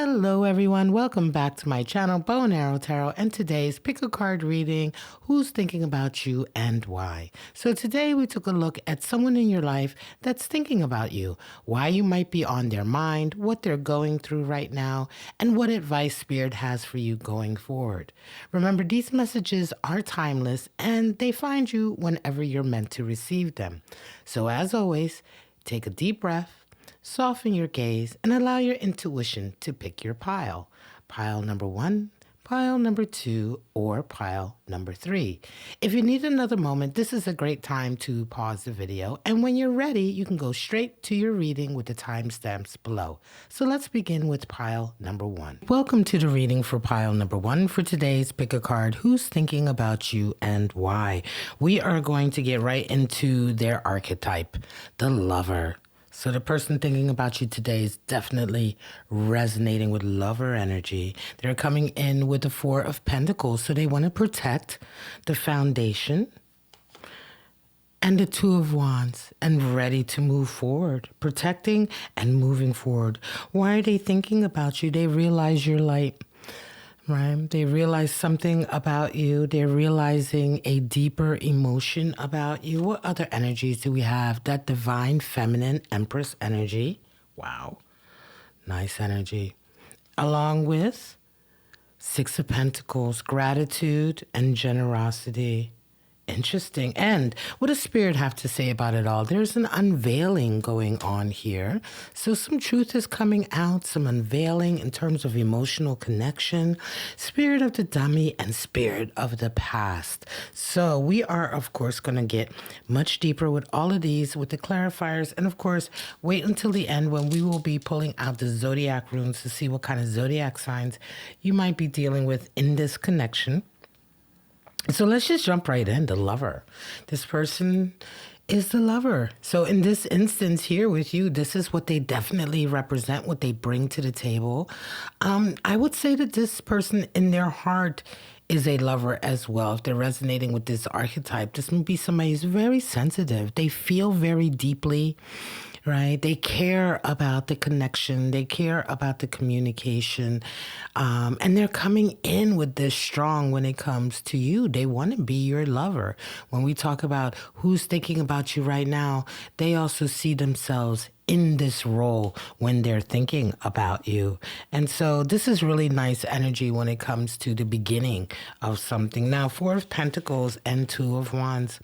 Hello everyone, welcome back to my channel, Bow and Arrow Tarot, and today's pick a card reading, who's thinking about you and why. So today we took a look at someone in your life that's thinking about you, why you might be on their mind, what they're going through right now, and what advice Spirit has for you going forward. Remember, these messages are timeless and they find you whenever you're meant to receive them. So as always, take a deep breath, soften your gaze, and allow your intuition to pick your pile. Pile number 1, pile number 2, or pile number 3. If you need another moment, this is a great time to pause the video, and when you're ready, you can go straight to your reading with the timestamps below. So let's begin with pile number 1. Welcome to the reading for pile number 1 for today's pick a card, who's thinking about you and why. We are going to get right into their archetype, the lover. So the person thinking about you today is definitely resonating with lover energy. They're coming in with the 4 of Pentacles, so they want to protect the foundation and the 2 of Wands and ready to move forward, protecting and moving forward. Why are they thinking about you? They realize your light. Right? They realize something about you. They're realizing a deeper emotion about you. What other energies do we have? That divine feminine Empress energy. Wow. Nice energy. Along with 6 of Pentacles, gratitude and generosity. Interesting. And what does Spirit have to say about it all? There's an unveiling going on here. So some truth is coming out, some unveiling in terms of emotional connection, spirit of the dummy and spirit of the past. So we are, of course, going to get much deeper with all of these with the clarifiers. And of course, wait until the end when we will be pulling out the zodiac runes to see what kind of zodiac signs you might be dealing with in this connection. So let's just jump right in. The lover. This person is the lover. So in this instance here with you, this is what they definitely represent, what they bring to the table. I would say that this person in their heart is a lover as well. If they're resonating with this archetype, this may be somebody who's very sensitive. They feel very deeply, right? They care about the connection. They care about the communication. And they're coming in with this strong when it comes to you. They want to be your lover. When we talk about who's thinking about you right now, they also see themselves in this role when they're thinking about you. And so this is really nice energy when it comes to the beginning of something. Now, 4 of Pentacles and 2 of Wands.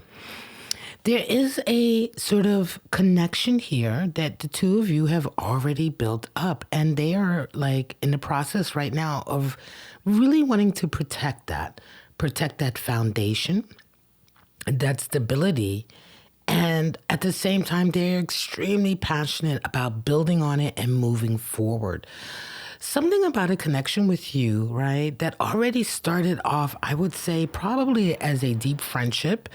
There is a sort of connection here that the 2 of you have already built up, and they are like in the process right now of really wanting to protect that foundation, that stability. And at the same time, they're extremely passionate about building on it and moving forward. Something about a connection with you, right, that already started off, I would say, probably as a deep friendship,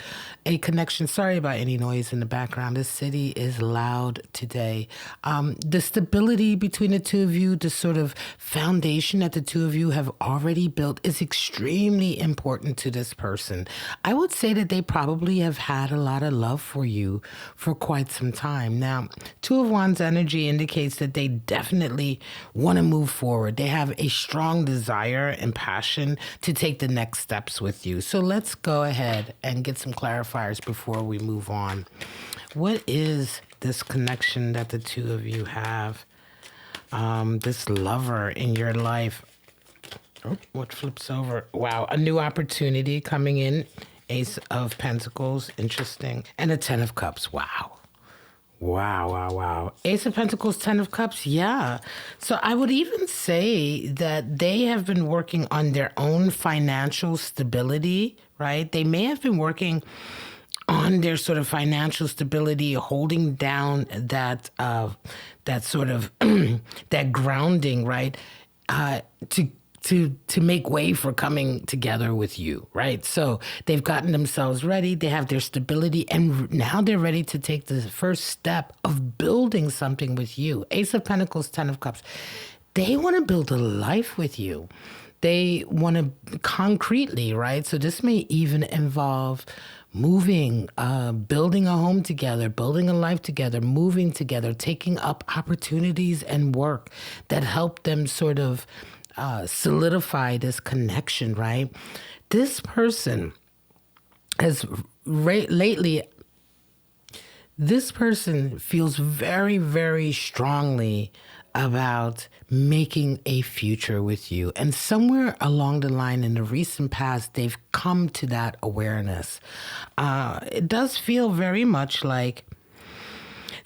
a connection. Sorry about any noise in the background. This city is loud today. The stability between the 2 of you, the sort of foundation that the 2 of you have already built is extremely important to this person. I would say that they probably have had a lot of love for you for quite some time. Now, 2 of Wands energy indicates that they definitely want to move forward. They have a strong desire and passion to take the next steps with you. So let's go ahead and get some clarifiers before we move on. What is this connection that the 2 of you have? This lover in your life. Oh, what flips over? Wow, a new opportunity coming in. Ace of Pentacles, interesting. And a 10 of Cups, wow. Wow. Ace of Pentacles, 10 of Cups, yeah. So I would even say that they have been working on their own financial stability, right? They may have been working on their sort of financial stability, holding down that sort of that grounding, right? To make way for coming together with you, right? So they've gotten themselves ready. They have their stability, and now they're ready to take the first step of building something with you. Ace of Pentacles, 10 of Cups. They want to build a life with you. They want to concretely, right? So this may even involve moving, building a home together, building a life together, moving together, taking up opportunities and work that help them sort of solidify this connection, right? This person has lately, this person feels very, very strongly about making a future with you. And somewhere along the line in the recent past, they've come to that awareness. It does feel very much like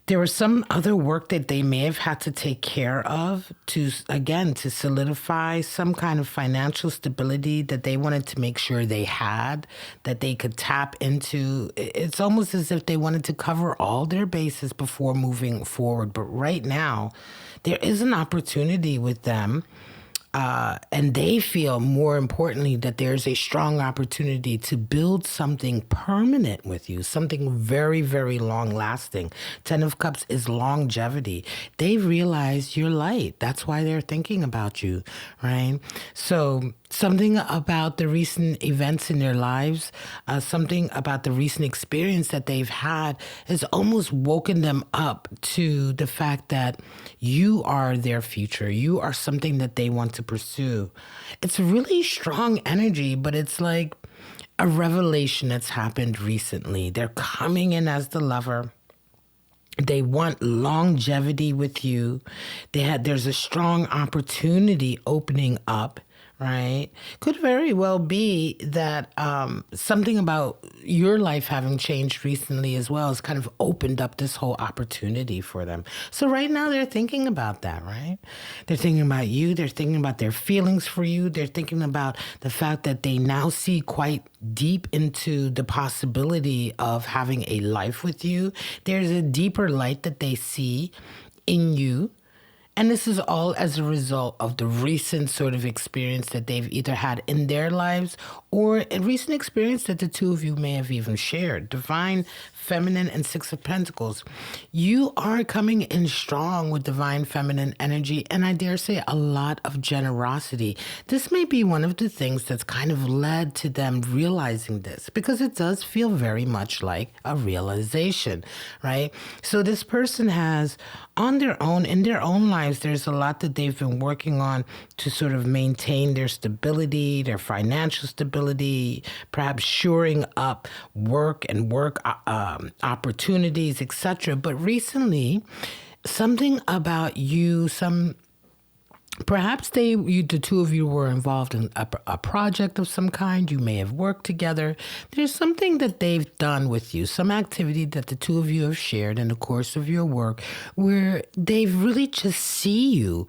there was some other work that they may have had to take care of to, again, to solidify some kind of financial stability that they wanted to make sure they had, that they could tap into. It's almost as if they wanted to cover all their bases before moving forward. But right now, there is an opportunity with them. And they feel, more importantly, that there's a strong opportunity to build something permanent with you, something very, very long lasting. 10 of Cups is longevity. They realize you're light. That's why they're thinking about you, right? So something about the recent events in their lives, something about the recent experience that they've had has almost woken them up to the fact that you are their future. You are something that they want to pursue. It's really strong energy, but it's like a revelation that's happened recently. They're coming in as the lover. They want longevity with you. There's a strong opportunity opening up, right? Could very well be that something about your life having changed recently as well has kind of opened up this whole opportunity for them. So right now they're thinking about that, right? They're thinking about you. They're thinking about their feelings for you. They're thinking about the fact that they now see quite deep into the possibility of having a life with you. There's a deeper light that they see in you. And this is all as a result of the recent sort of experience that they've either had in their lives or a recent experience that the two of you may have even shared. Divine Feminine and Six of Pentacles. You are coming in strong with Divine Feminine energy, and I dare say a lot of generosity. This may be one of the things that's kind of led to them realizing this, because it does feel very much like a realization, right? So this person has, on their own, in their own lives, there's a lot that they've been working on to sort of maintain their stability, their financial stability, perhaps shoring up work and work opportunities, etc. But recently, something about you, perhaps the two of you were involved in a project of some kind. You may have worked together. There's something that they've done with you, some activity that the two of you have shared in the course of your work, where they really just see you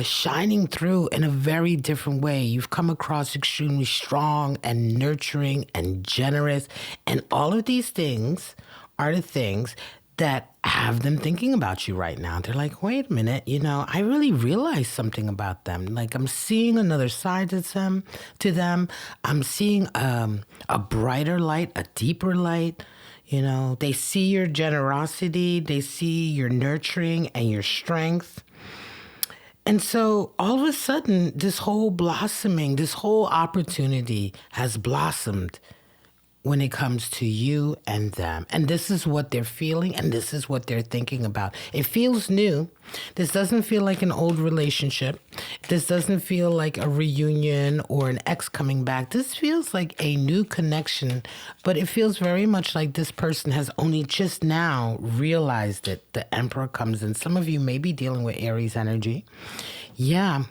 shining through in a very different way. You've come across extremely strong and nurturing and generous. And all of these things are the things that have them thinking about you right now. They're like, wait a minute, I really realized something about them. Like, I'm seeing another side to them. I'm seeing a brighter light, a deeper light. They see your generosity. They see your nurturing and your strength. And so all of a sudden, this whole blossoming, this whole opportunity has blossomed when it comes to you and them. And this is what they're feeling, and this is what they're thinking about. It feels new. This doesn't feel like an old relationship. This doesn't feel like a reunion or an ex coming back. This feels like a new connection, but it feels very much like this person has only just now realized it. The Emperor comes in. Some of you may be dealing with Aries energy. Yeah.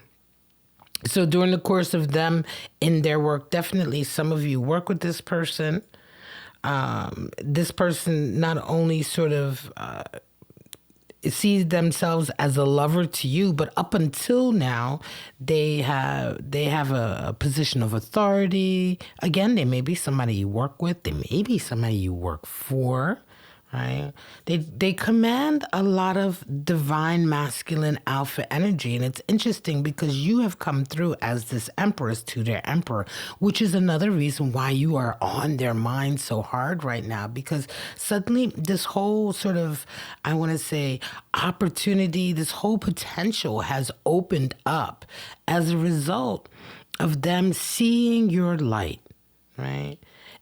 So during the course of them in their work, definitely some of you work with this person. This person not only sort of sees themselves as a lover to you, but up until now, they have a position of authority. Again, they may be somebody you work with. They may be somebody you work for. Right? They command a lot of divine masculine alpha energy. And it's interesting because you have come through as this empress to their emperor, which is another reason why you are on their mind so hard right now, because suddenly this whole sort of, I want to say, opportunity, this whole potential has opened up as a result of them seeing your light, right?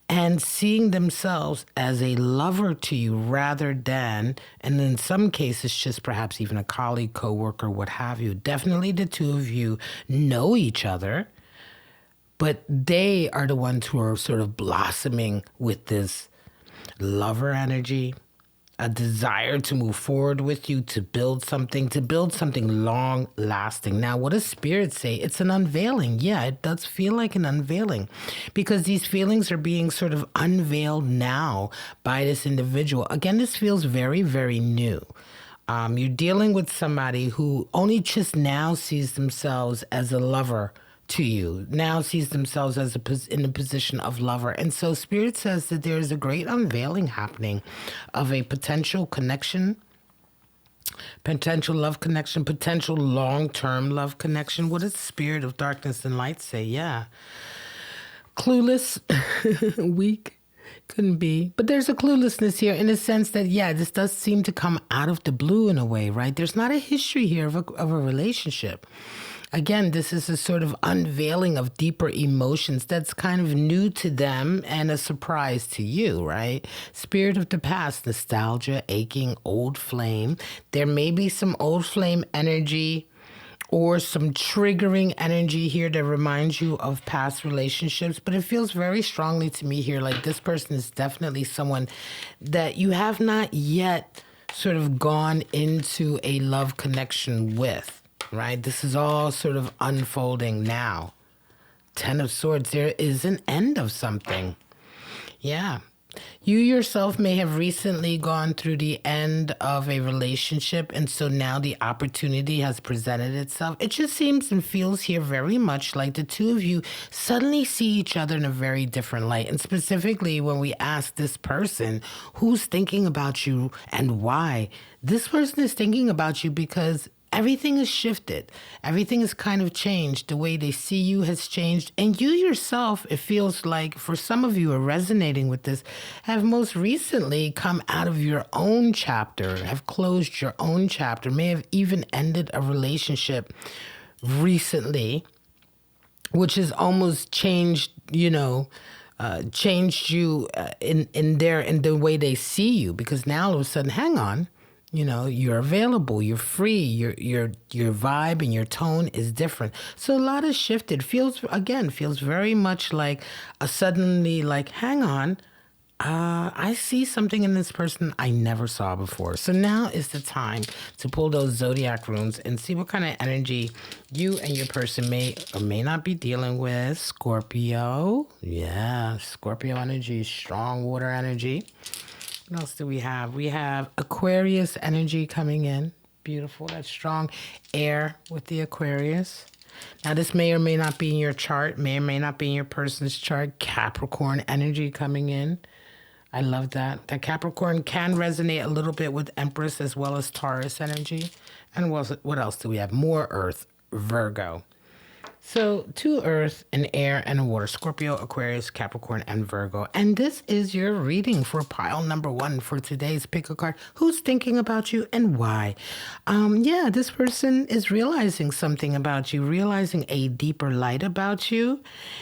and seeing themselves as a lover to you rather than, and in some cases, just perhaps even a colleague, coworker, what have you. Definitely the two of you know each other, but they are the ones who are sort of blossoming with this lover energy, a desire to move forward with you, to build something long lasting. Now, what does Spirit say? It's an unveiling. Yeah, it does feel like an unveiling because these feelings are being sort of unveiled now by this individual. Again, this feels very, very new. You're dealing with somebody who only just now sees themselves as a lover to you, now sees themselves as in a position of lover. And so Spirit says that there is a great unveiling happening of a potential connection, potential love connection, potential long-term love connection. What does the Spirit of darkness and light say? Yeah. Clueless, weak, couldn't be. But there's a cluelessness here in the sense that, yeah, this does seem to come out of the blue in a way, right? There's not a history here of a relationship. Again, this is a sort of unveiling of deeper emotions that's kind of new to them and a surprise to you, right? Spirit of the past, nostalgia, aching, old flame. There may be some old flame energy or some triggering energy here that reminds you of past relationships, but it feels very strongly to me here like this person is definitely someone that you have not yet sort of gone into a love connection with. Right? This is all sort of unfolding now. 10 of Swords, there is an end of something. Yeah. You yourself may have recently gone through the end of a relationship, and so now the opportunity has presented itself. It just seems and feels here very much like the two of you suddenly see each other in a very different light. And specifically, when we ask this person who's thinking about you and why, this person is thinking about you because everything has shifted. Everything has kind of changed. The way they see you has changed. And you yourself, it feels like for some of you are resonating with this, have most recently come out of your own chapter, have closed your own chapter, may have even ended a relationship recently, which has almost changed, changed you in the way they see you. Because now all of a sudden, hang on. You're available, you're free, your vibe and your tone is different. So a lot has shifted. Feels very much like suddenly like, hang on, I see something in this person I never saw before. So now is the time to pull those zodiac runes and see what kind of energy you and your person may or may not be dealing with. Scorpio. Yeah, Scorpio energy, strong water energy. What else do we have? We have Aquarius energy coming in. Beautiful. That's strong air with the Aquarius. Now, this may or may not be in your chart, may or may not be in your person's chart. Capricorn energy coming in. I love that. That Capricorn can resonate a little bit with Empress as well as Taurus energy. And what else do we have? More Earth, Virgo. So 2 earth, an air, and a water. Scorpio, Aquarius, Capricorn, and Virgo. And this is your reading for pile number 1 for today's pick a card. Who's thinking about you and why? This person is realizing something about you, realizing a deeper light about you,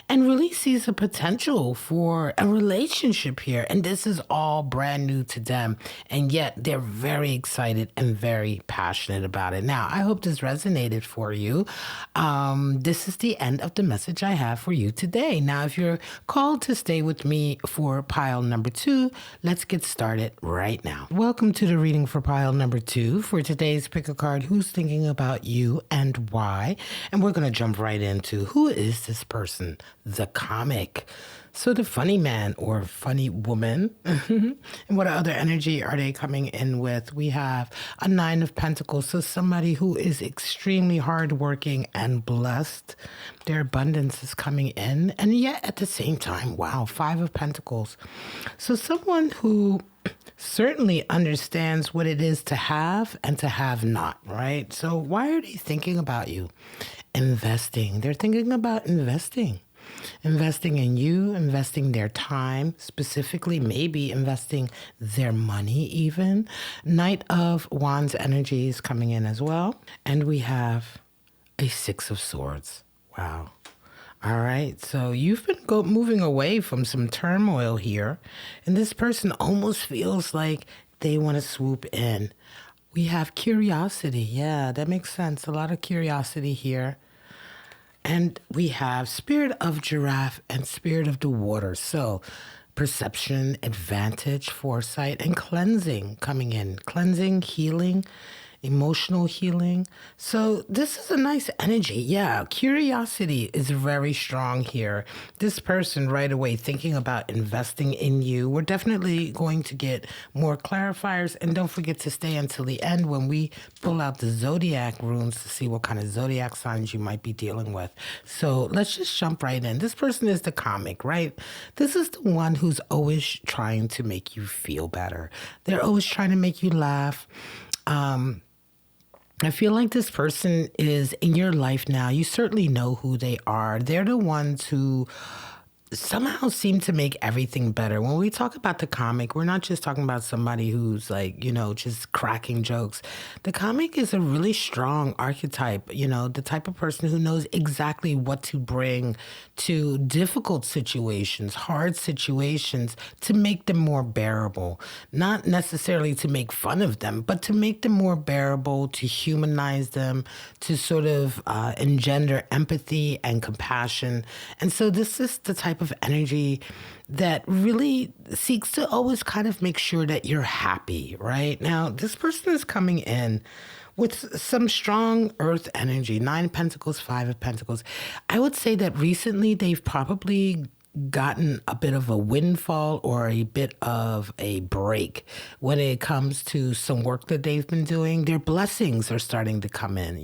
and really sees a potential for a relationship here. And this is all brand new to them. And yet they're very excited and very passionate about it. Now, I hope this resonated for you. This is the end of the message I have for you today. Now, if you're called to stay with me for pile number 2, let's get started right now. Welcome to the reading for pile number 2 for today's pick a card. Who's thinking about you and why? And we're going to jump right into who is this person? The comic. So the funny man or funny woman, and what other energy are they coming in with? We have a 9 of Pentacles, so somebody who is extremely hardworking and blessed. Their abundance is coming in, and yet at the same time, wow, 5 of Pentacles. So someone who certainly understands what it is to have and to have not, right? So why are they thinking about you? Investing. They're thinking about investing. Investing in you, investing their time, specifically maybe investing their money even. Knight of Wands energy is coming in as well. And we have a 6 of Swords. Wow. All right. So you've been moving away from some turmoil here, and this person almost feels like they want to swoop in. We have curiosity. Yeah, that makes sense. A lot of curiosity here. And we have spirit of giraffe and spirit of the water. So perception, advantage, foresight, and cleansing coming in. Cleansing, healing, emotional healing. So this is a nice energy. Yeah, curiosity is very strong here. This person right away thinking about investing in you. We're definitely going to get more clarifiers. And don't forget to stay until the end when we pull out the zodiac runes to see what kind of zodiac signs you might be dealing with. So let's just jump right in. This person is the comic, right? This is the one who's always trying to make you feel better. They're always trying to make you laugh. I feel like this person is in your life now. You certainly know who they are. They're the ones who somehow seem to make everything better. When we talk about the comic, we're not just talking about somebody who's like, just cracking jokes. The comic is a really strong archetype, the type of person who knows exactly what to bring to difficult situations, hard situations, to make them more bearable. Not necessarily to make fun of them, but to make them more bearable, to humanize them, to sort of engender empathy and compassion. And so this is the type of energy that really seeks to always kind of make sure that you're happy, right? Now, this person is coming in with some strong earth energy, 9 of Pentacles, 5 of Pentacles. I would say that recently they've probably gotten a bit of a windfall or a bit of a break when it comes to some work that they've been doing. Their blessings are starting to come in,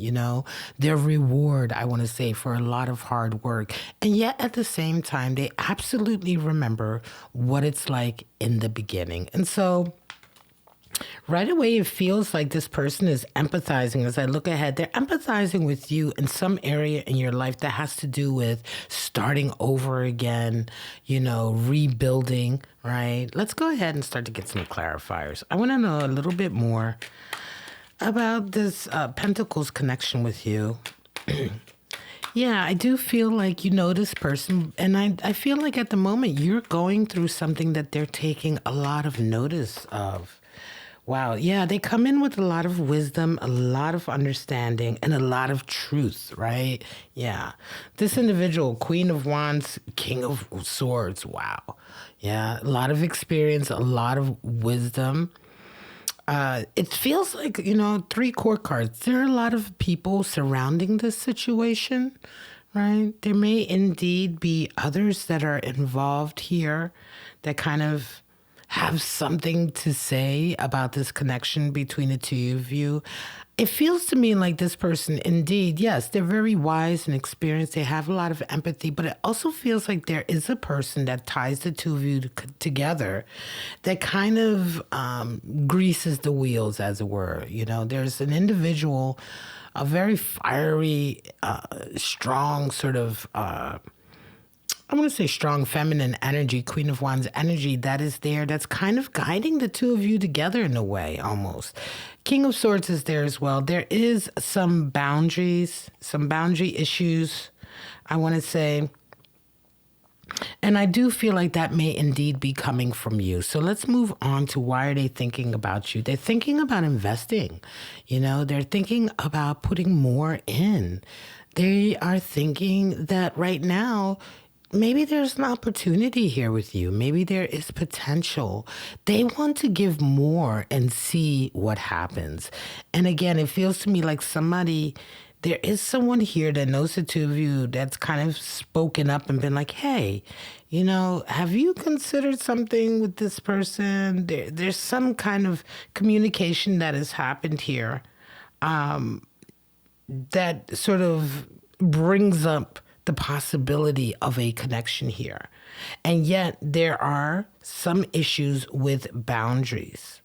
their reward, I want to say, for a lot of hard work. And yet at the same time, they absolutely remember what it's like in the beginning. And so right away, it feels like this person is empathizing. As I look ahead, they're empathizing with you in some area in your life that has to do with starting over again, rebuilding, right? Let's go ahead and start to get some clarifiers. I want to know a little bit more about this Pentacles connection with you. Yeah, I do feel like you know this person, and I feel like at the moment you're going through something that they're taking a lot of notice of. Wow. Yeah, they come in with a lot of wisdom, a lot of understanding, and a lot of truth, right? Yeah. This individual, Queen of Wands, King of Swords. Wow. Yeah, a lot of experience, a lot of wisdom. It feels like, 3 court cards. There are a lot of people surrounding this situation, right? There may indeed be others that are involved here that kind of have something to say about this connection between the two of you. It feels to me like this person, indeed, yes, they're very wise and experienced. They have a lot of empathy, but it also feels like there is a person that ties the two of you together that kind of greases the wheels, as it were. There's an individual, a very fiery, strong sort of I want to say strong feminine energy, Queen of Wands energy that is there, that's kind of guiding the two of you together in a way, almost. King of Swords is there as well. There is some boundaries, some boundary issues, I want to say. And I do feel like that may indeed be coming from you. So let's move on to why are they thinking about you? They're thinking about investing. They're thinking about putting more in. They are thinking that right now, maybe there's an opportunity here with you. Maybe there is potential. They want to give more and see what happens. And again, it feels to me like there is someone here that knows the two of you that's kind of spoken up and been like, hey, have you considered something with this person? There's some kind of communication that has happened here that sort of brings up the possibility of a connection here. And yet there are some issues with boundaries.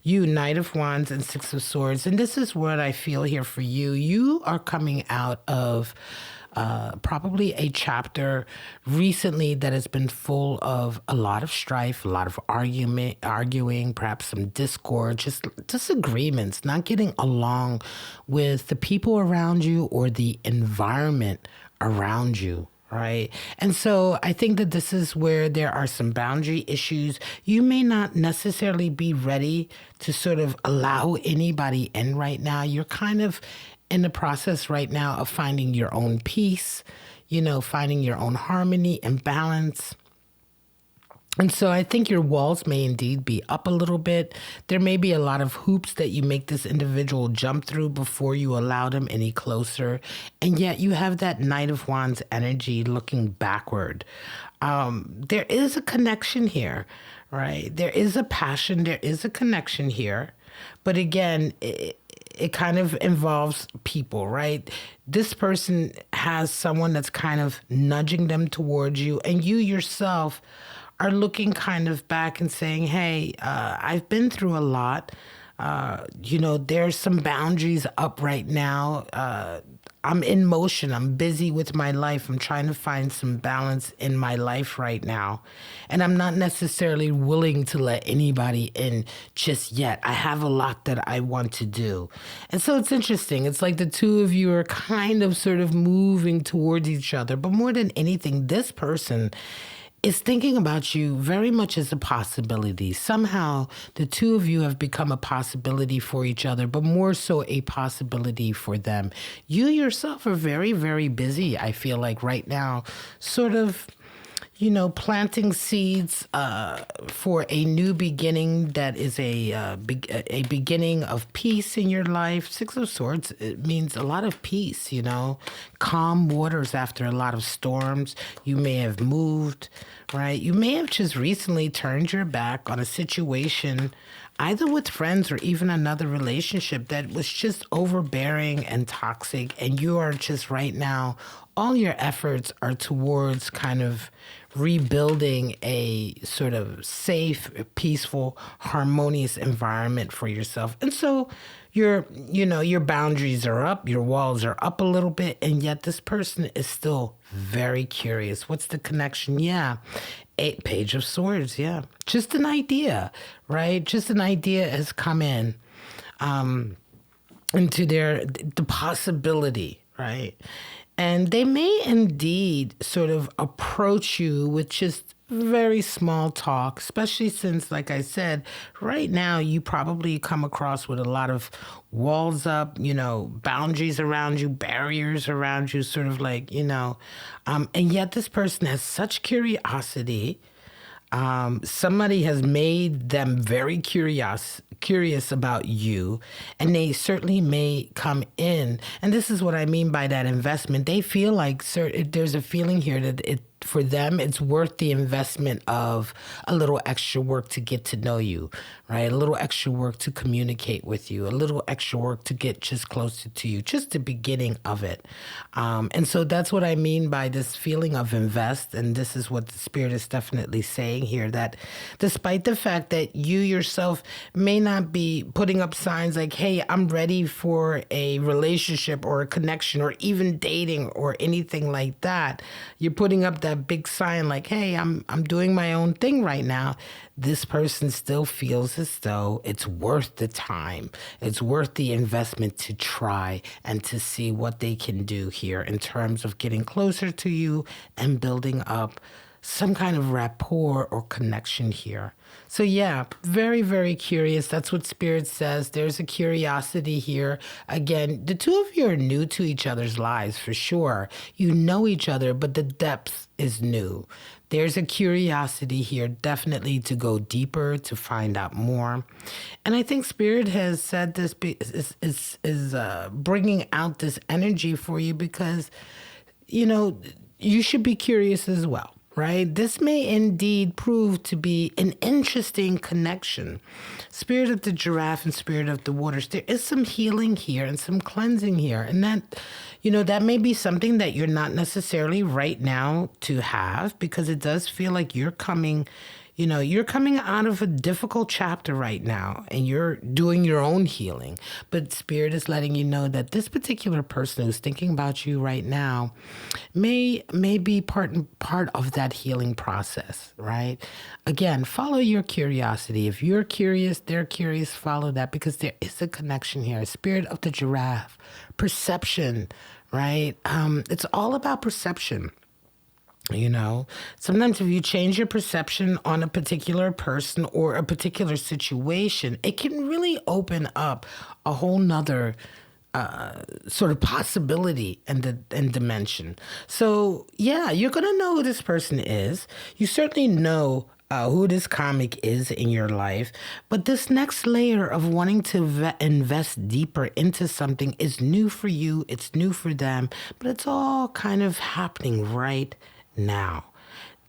You, Knight of Wands and 6 of Swords. And this is what I feel here for you. You are coming out of probably a chapter recently that has been full of a lot of strife, a lot of arguing, perhaps some discord, just disagreements, not getting along with the people around you or the environment around you. Right. And so I think that this is where there are some boundary issues. You may not necessarily be ready to sort of allow anybody in right now. You're kind of in the process right now of finding your own peace, finding your own harmony and balance. And so I think your walls may indeed be up a little bit. There may be a lot of hoops that you make this individual jump through before you allow them any closer. And yet you have that Knight of Wands energy looking backward. There is a connection here, right? There is a passion. There is a connection here. But again, it kind of involves people, right? This person has someone that's kind of nudging them towards you, and you yourself are looking kind of back and saying, hey, I've been through a lot. There's some boundaries up right now. I'm in motion. I'm busy with my life. I'm trying to find some balance in my life right now. And I'm not necessarily willing to let anybody in just yet. I have a lot that I want to do. And so it's interesting. It's like the two of you are kind of sort of moving towards each other. But more than anything, this person is thinking about you very much as a possibility. Somehow the two of you have become a possibility for each other, but more so a possibility for them. You yourself are very, very busy, I feel like right now, sort of, planting seeds for a new beginning that is a beginning of peace in your life. Six of Swords, it means a lot of peace, calm waters after a lot of storms. You may have moved, right? You may have just recently turned your back on a situation, either with friends or even another relationship that was just overbearing and toxic. And you are just right now, all your efforts are towards kind of rebuilding a sort of safe, peaceful, harmonious environment for yourself. And so your boundaries are up, your walls are up a little bit, and yet this person is still very curious. What's the connection? Yeah. Page of Swords. Yeah. Just an idea, right? Just an idea has come in into the possibility, right? And they may indeed sort of approach you with just very small talk, especially since, like I said, right now you probably come across with a lot of walls up, boundaries around you, barriers around you, sort of like, and yet this person has such curiosity. Somebody has made them very curious about you, and they certainly may come in. And this is what I mean by that investment. They feel like there's a feeling here that for them, it's worth the investment of a little extra work to get to know you, right? A little extra work to communicate with you, a little extra work to get just closer to you, just the beginning of it. And so that's what I mean by this feeling of invest. And this is what the Spirit is definitely saying here, that despite the fact that you yourself may not be putting up signs like, hey, I'm ready for a relationship or a connection or even dating or anything like that, you're putting up that big sign like, hey, I'm doing my own thing right now. This person still feels as though it's worth the time. It's worth the investment to try and to see what they can do here in terms of getting closer to you and building up some kind of rapport or connection here. So yeah, very, very curious. That's what Spirit says. There's a curiosity here. Again, the two of you are new to each other's lives for sure. You know each other, but the depth is new. There's a curiosity here, definitely to go deeper, to find out more. And I think Spirit has said this is bringing out this energy for you because, you should be curious as well. Right? This may indeed prove to be an interesting connection. Spirit of the Giraffe and Spirit of the Waters. There is some healing here and some cleansing here. And that may be something that you're not necessarily right now to have, because it does feel like you're coming out of a difficult chapter right now and you're doing your own healing. But Spirit is letting you know that this particular person who's thinking about you right now may be part of that healing process, right? Again, follow your curiosity. If you're curious, they're curious, follow that, because there is a connection here. Spirit of the Giraffe, perception, right? It's all about perception. You know, sometimes if you change your perception on a particular person or a particular situation, it can really open up a whole nother sort of possibility and dimension. So, yeah, you're going to know who this person is. You certainly know who this comic is in your life. But this next layer of wanting to invest deeper into something is new for you, it's new for them, but it's all kind of happening right now.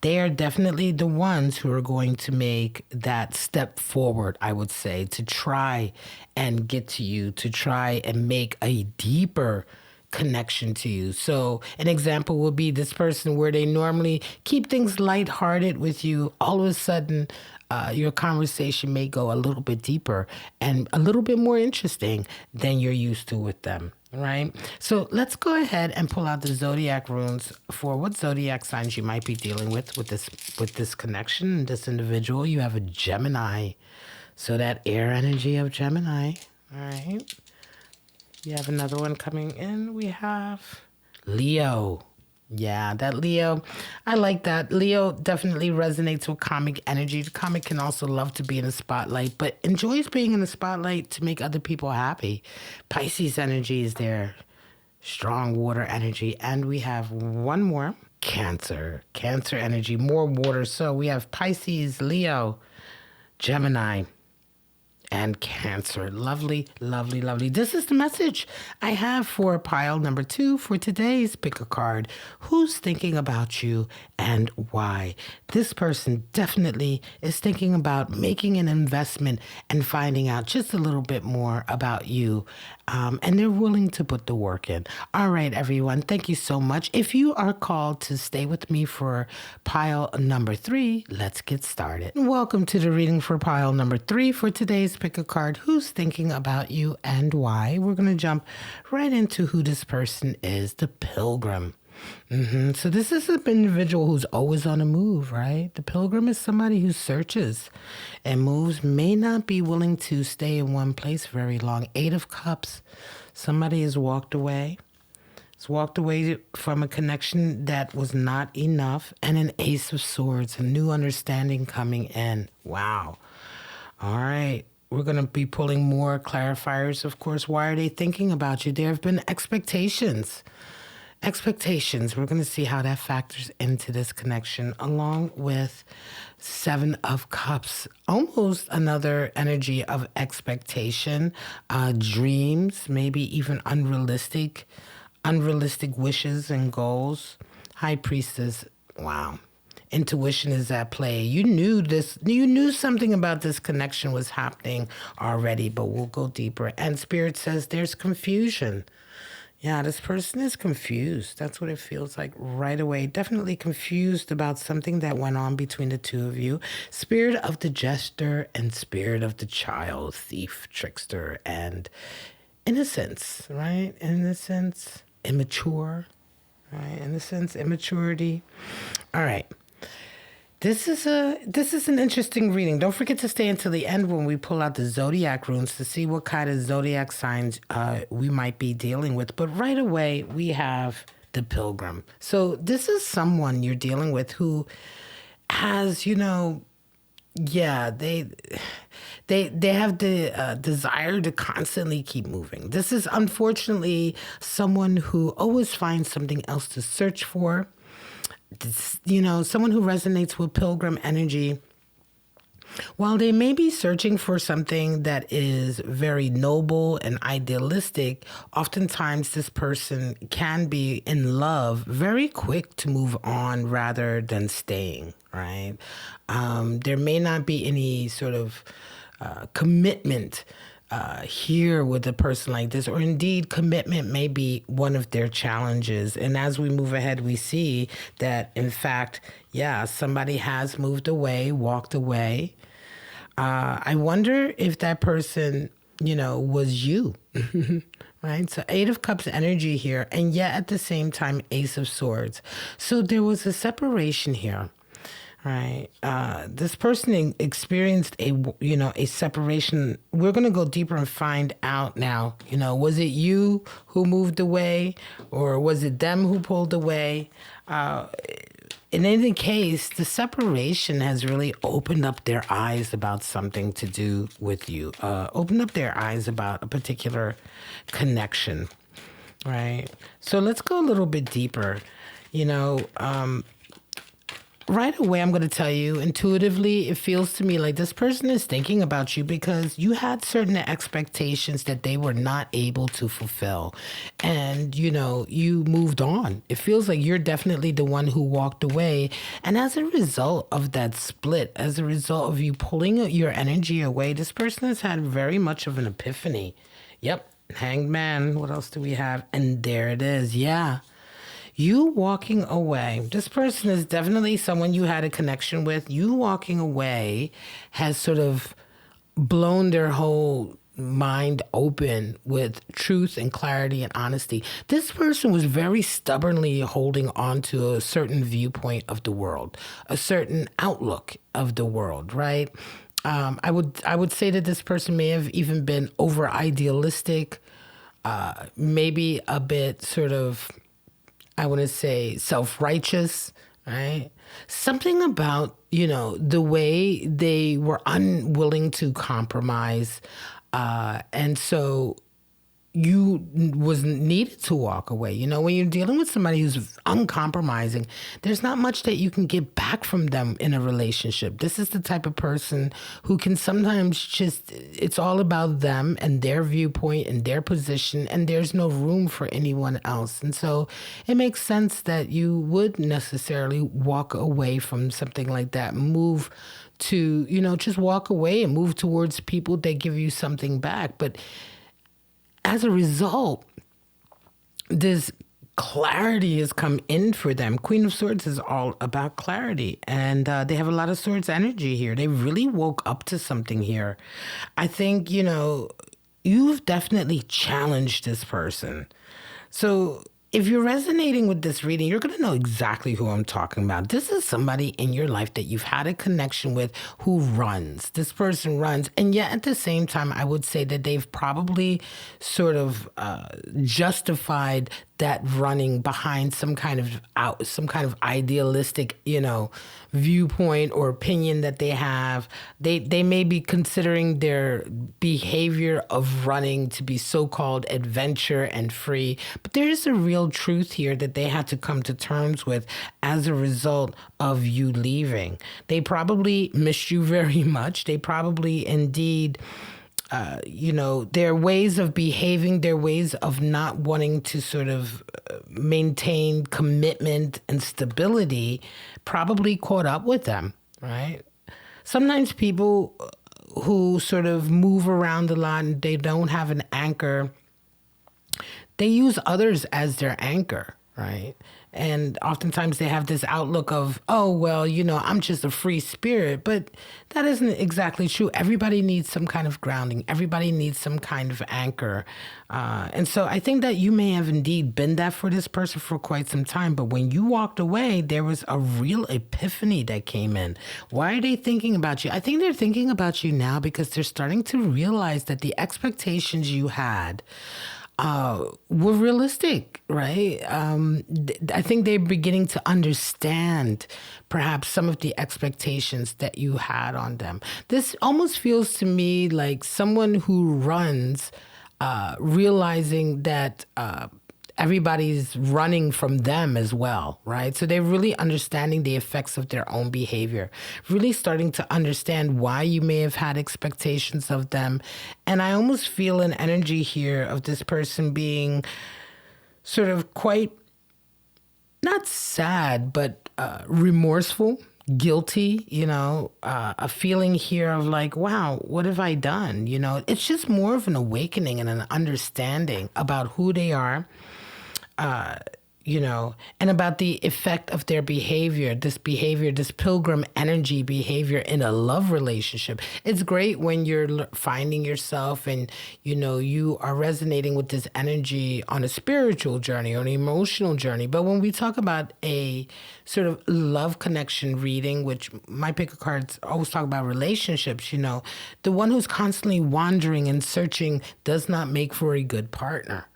They are definitely the ones who are going to make that step forward, I would say, to try and get to you, to try and make a deeper connection to you. So an example would be this person where they normally keep things lighthearted with you. All of a sudden, your conversation may go a little bit deeper and a little bit more interesting than you're used to with them. Right? So let's go ahead and pull out the zodiac runes for what zodiac signs you might be dealing with this connection, this individual. You have a Gemini. So that air energy of Gemini. All right. You have another one coming in. We have Leo. Yeah, that Leo. I like that. Leo definitely resonates with comic energy. The comic can also love to be in the spotlight, but enjoys being in the spotlight to make other people happy. Pisces energy is there. Strong water energy. And we have one more. Cancer. Cancer energy. More water. So we have Pisces, Leo, Gemini, and Cancer. Lovely, lovely, lovely. This is the message I have for pile number 2 for today's pick a card. Who's thinking about you and why? This person definitely is thinking about making an investment and finding out just a little bit more about you. And they're willing to put the work in. All right, everyone. Thank you so much. If you are called to stay with me for pile number 3, let's get started. Welcome to the reading for pile number 3 for today's pick a card. Who's thinking about you and why? We're going to jump right into who this person is, the Pilgrim. So this is an individual who's always on the move, right? The Pilgrim is somebody who searches and moves, may not be willing to stay in one place very long. 8 of Cups. Somebody has walked away. Has walked away from a connection that was not enough. And an Ace of Swords, a new understanding coming in. Wow. All right. We're going to be pulling more clarifiers, of course. Why are they thinking about you? There have been expectations. We're going to see how that factors into this connection, along with 7 of Cups. Almost another energy of expectation, dreams, maybe even unrealistic wishes and goals. High Priestess, wow. Intuition is at play. You knew something about this connection was happening already, but we'll go deeper. And Spirit says there's confusion. Yeah, this person is confused. That's what it feels like right away. Definitely confused about something that went on between the two of you. Spirit of the jester and spirit of the child, thief, trickster, and innocence, right? Innocence, immature, right? Innocence, immaturity. All right. This is an interesting reading. Don't forget to stay until the end when we pull out the zodiac runes to see what kind of zodiac signs we might be dealing with. But right away, we have the Pilgrim. So this is someone you're dealing with who has, they have the desire to constantly keep moving. This is unfortunately someone who always finds something else to search for. Someone who resonates with Pilgrim energy, while they may be searching for something that is very noble and idealistic, oftentimes this person can be in love, very quick to move on rather than staying, right? There may not be any sort of commitment here with a person like this, or indeed commitment may be one of their challenges. And as we move ahead, we see that, in fact, somebody has moved away, walked away. I wonder if that person, was you, right? So 8 of Cups energy here, and yet at the same time, Ace of Swords. So there was a separation here. Right. This person experienced a separation. We're going to go deeper and find out now. Was it you who moved away, or was it them who pulled away? Uh, in any case, the separation has really opened up their eyes about something to do with you. Opened up their eyes about a particular connection. Right. So let's go a little bit deeper. You know, right away, I'm going to tell you intuitively, it feels to me like this person is thinking about you because you had certain expectations that they were not able to fulfill. And, you moved on. It feels like you're definitely the one who walked away. And as a result of that split, as a result of you pulling your energy away, this person has had very much of an epiphany. Yep. Hanged man. What else do we have? And there it is. Yeah. You walking away, this person is definitely someone you had a connection with. You walking away has sort of blown their whole mind open with truth and clarity and honesty. This person was very stubbornly holding on to a certain viewpoint of the world, a certain outlook of the world, right? I would say that this person may have even been over idealistic, maybe a bit sort of, I want to say, self-righteous, right? Something about, the way they were unwilling to compromise. And so you was needed to walk away. When you're dealing with somebody who's uncompromising, there's not much that you can get back from them in a relationship. This is the type of person who can sometimes it's all about them and their viewpoint and their position, and there's no room for anyone else. And so it makes sense that you would necessarily walk away from something like that, move to, just walk away and move towards people that give you something back. But as a result, this clarity has come in for them. Queen of Swords is all about clarity, and they have a lot of Swords energy here. They really woke up to something here. I think, you've definitely challenged this person. So if you're resonating with this reading, you're going to know exactly who I'm talking about. This is somebody in your life that you've had a connection with who runs. This person runs. And yet at the same time, I would say that they've probably sort of justified that running behind some kind of idealistic, viewpoint or opinion that they have. They may be considering their behavior of running to be so-called adventure and free, but there is a real truth here that they had to come to terms with as a result of you leaving. They probably missed you very much. They probably indeed their ways of behaving, their ways of not wanting to sort of maintain commitment and stability probably caught up with them, right? Sometimes people who sort of move around a lot and they don't have an anchor, they use others as their anchor, right? And oftentimes they have this outlook of, oh, well, I'm just a free spirit. But that isn't exactly true. Everybody needs some kind of grounding. Everybody needs some kind of anchor. And so I think that you may have indeed been that for this person for quite some time. But when you walked away, there was a real epiphany that came in. Why are they thinking about you? I think they're thinking about you now because they're starting to realize that the expectations you had were realistic, right? I think they're beginning to understand perhaps some of the expectations that you had on them. This almost feels to me like someone who runs, realizing that everybody's running from them as well, right? So they're really understanding the effects of their own behavior, really starting to understand why you may have had expectations of them. And I almost feel an energy here of this person being sort of quite, not sad, but remorseful, guilty, a feeling here of like, wow, what have I done? It's just more of an awakening and an understanding about who they are. and about the effect of their behavior, this pilgrim energy behavior in a love relationship. It's great when you're finding yourself and, you are resonating with this energy on a spiritual journey or an emotional journey. But when we talk about a sort of love connection reading, which my pick of cards always talk about relationships, the one who's constantly wandering and searching does not make for a good partner,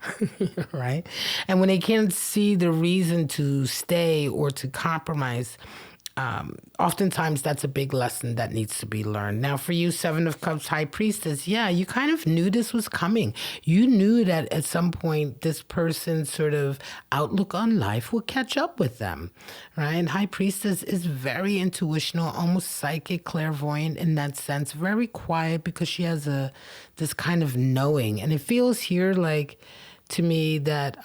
right? And when they can't see the reason to stay or to compromise, oftentimes that's a big lesson that needs to be learned. Now, for you, Seven of Cups, High Priestess, yeah, you kind of knew this was coming. You knew that at some point this person's sort of outlook on life will catch up with them, right? And High Priestess is very intuitional, almost psychic, clairvoyant in that sense, very quiet because she has this kind of knowing. And it feels here like, to me, that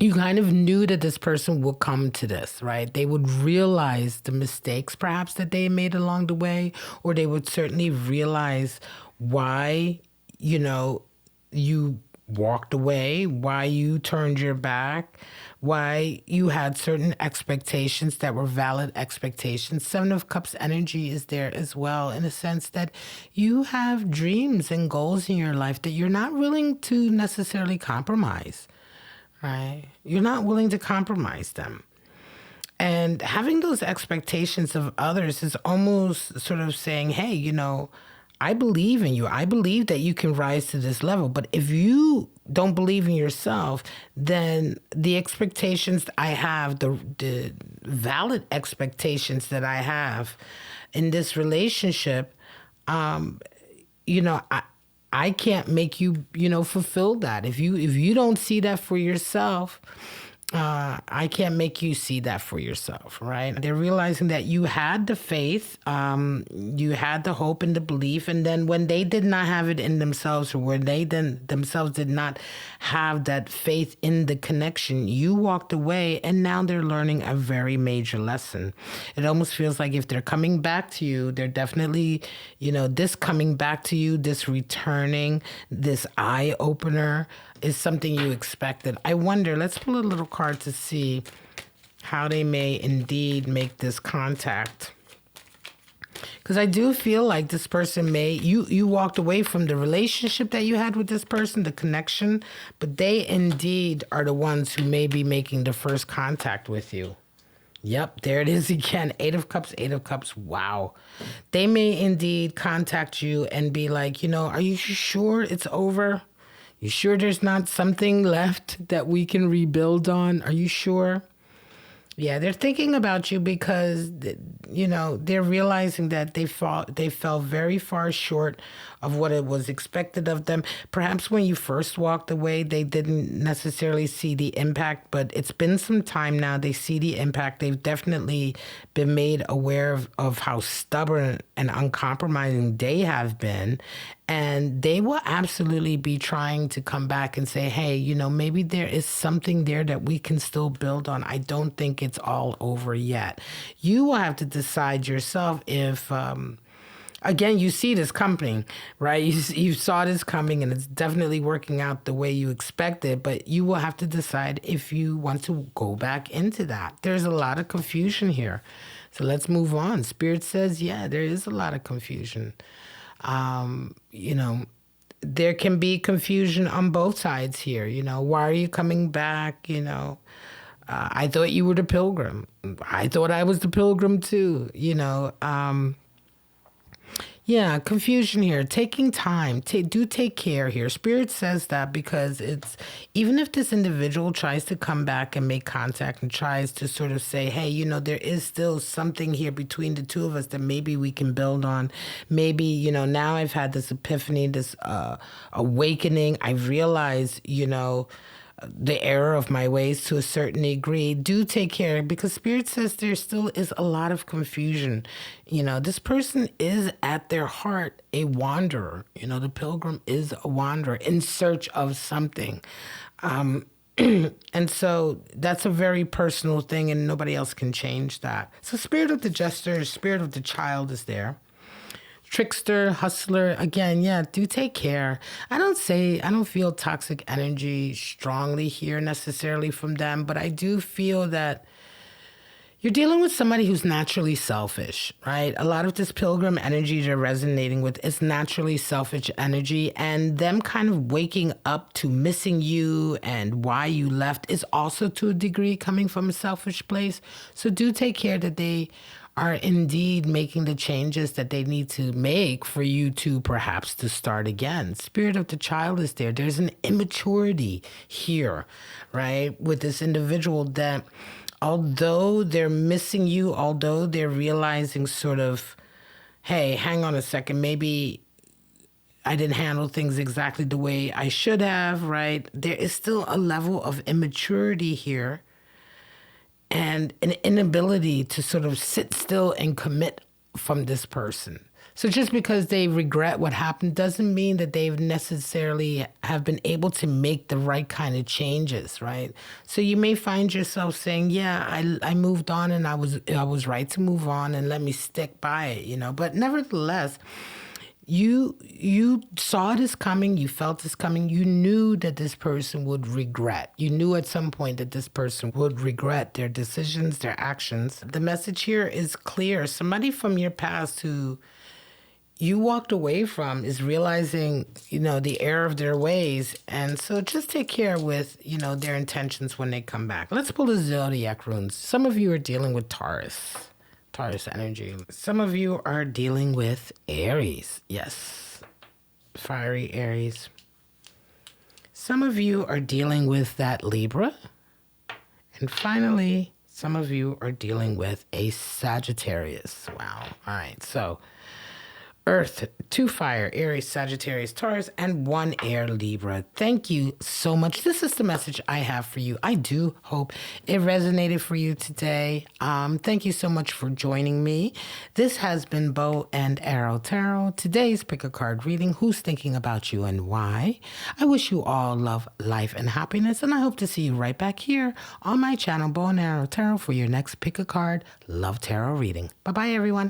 you kind of knew that this person would come to this, right? They would realize the mistakes perhaps that they made along the way, or they would certainly realize why, you walked away, why you turned your back, why you had certain expectations that were valid expectations. Seven of Cups energy is there as well, in a sense that you have dreams and goals in your life that you're not willing to necessarily compromise. Right? You're not willing to compromise them. And having those expectations of others is almost sort of saying, hey, I believe in you. I believe that you can rise to this level. But if you don't believe in yourself, then the expectations I have, the valid expectations that I have in this relationship, I can't make you, fulfill that. If you don't see that for yourself, I can't make you see that for yourself, right? They're realizing that you had the faith, you had the hope and the belief, and then when they did not have it in themselves, or when they themselves did not have that faith in the connection, you walked away, and now they're learning a very major lesson. It almost feels like if they're coming back to you, they're definitely, this coming back to you, this returning, this eye opener, is something you expected. I wonder, let's pull a little card to see how they may indeed make this contact. Because I do feel like this person you walked away from the relationship that you had with this person, the connection, but they indeed are the ones who may be making the first contact with you. Yep, there it is again. Eight of Cups, Eight of Cups. Wow. They may indeed contact you and be like, are you sure it's over? You sure there's not something left that we can rebuild on? Are you sure? Yeah, they're thinking about you because, they're realizing that they fell very far short of what it was expected of them. Perhaps when you first walked away, they didn't necessarily see the impact, but it's been some time now. They see the impact. They've definitely been made aware of how stubborn and uncompromising they have been. And they will absolutely be trying to come back and say, hey, maybe there is something there that we can still build on. I don't think it's all over yet. You will have to decide yourself if, again, you see this coming, right? You saw this coming and it's definitely working out the way you expected, but you will have to decide if you want to go back into that. There's a lot of confusion here. So let's move on. Spirit says, yeah, there is a lot of confusion. There can be confusion on both sides here. Why are you coming back? I thought you were the pilgrim. I thought I was the pilgrim too. Yeah, confusion here. Taking time. Do take care here. Spirit says that because it's, even if this individual tries to come back and make contact and tries to sort of say, hey, there is still something here between the two of us that maybe we can build on. Maybe, now I've had this epiphany, this awakening. I've realized, the error of my ways to a certain degree. Do take care, because Spirit says there still is a lot of confusion. This person is at their heart a wanderer. The pilgrim is a wanderer in search of something. And so that's a very personal thing, and nobody else can change that. So Spirit of the Jester, Spirit of the Child is there. trickster, hustler. Again, yeah, do take care. I don't feel toxic energy strongly here necessarily from them, but I do feel that you're dealing with somebody who's naturally selfish, right? A lot of this pilgrim energy you're resonating with is naturally selfish energy, and them kind of waking up to missing you and why you left is also to a degree coming from a selfish place. So do take care that they are indeed making the changes that they need to make for you to perhaps to start again. Spirit of the child is there. There's an immaturity here, right? With this individual that although they're missing you, although they're realizing sort of, hey, hang on a second, maybe I didn't handle things exactly the way I should have, right? There is still a level of immaturity here and an inability to sort of sit still and commit from this person. So just because they regret what happened doesn't mean that they've necessarily have been able to make the right kind of changes, right? So you may find yourself saying, yeah, I moved on and I was right to move on and let me stick by it, you know. But nevertheless, you saw this coming, you felt this coming, you knew that this person would regret. You knew at some point that this person would regret their decisions, their actions. The message here is clear. Somebody from your past who you walked away from is realizing, the error of their ways. And so just take care with, their intentions when they come back. Let's pull the zodiac runes. Some of you are dealing with Taurus energy. Some of you are dealing with Aries. Yes. Fiery Aries. Some of you are dealing with that Libra. And finally, some of you are dealing with a Sagittarius. Wow. All right. So Earth, 2 fire, Aries, Sagittarius, Taurus, and 1 air, Libra. Thank you so much. This is the message I have for you. I do hope it resonated for you today. Thank you so much for joining me. This has been Bow and Arrow Tarot. Today's pick a card reading. Who's thinking about you and why? I wish you all love, life, and happiness, and I hope to see you right back here on my channel, Bow and Arrow Tarot, for your next pick a card, love tarot reading. Bye-bye, everyone.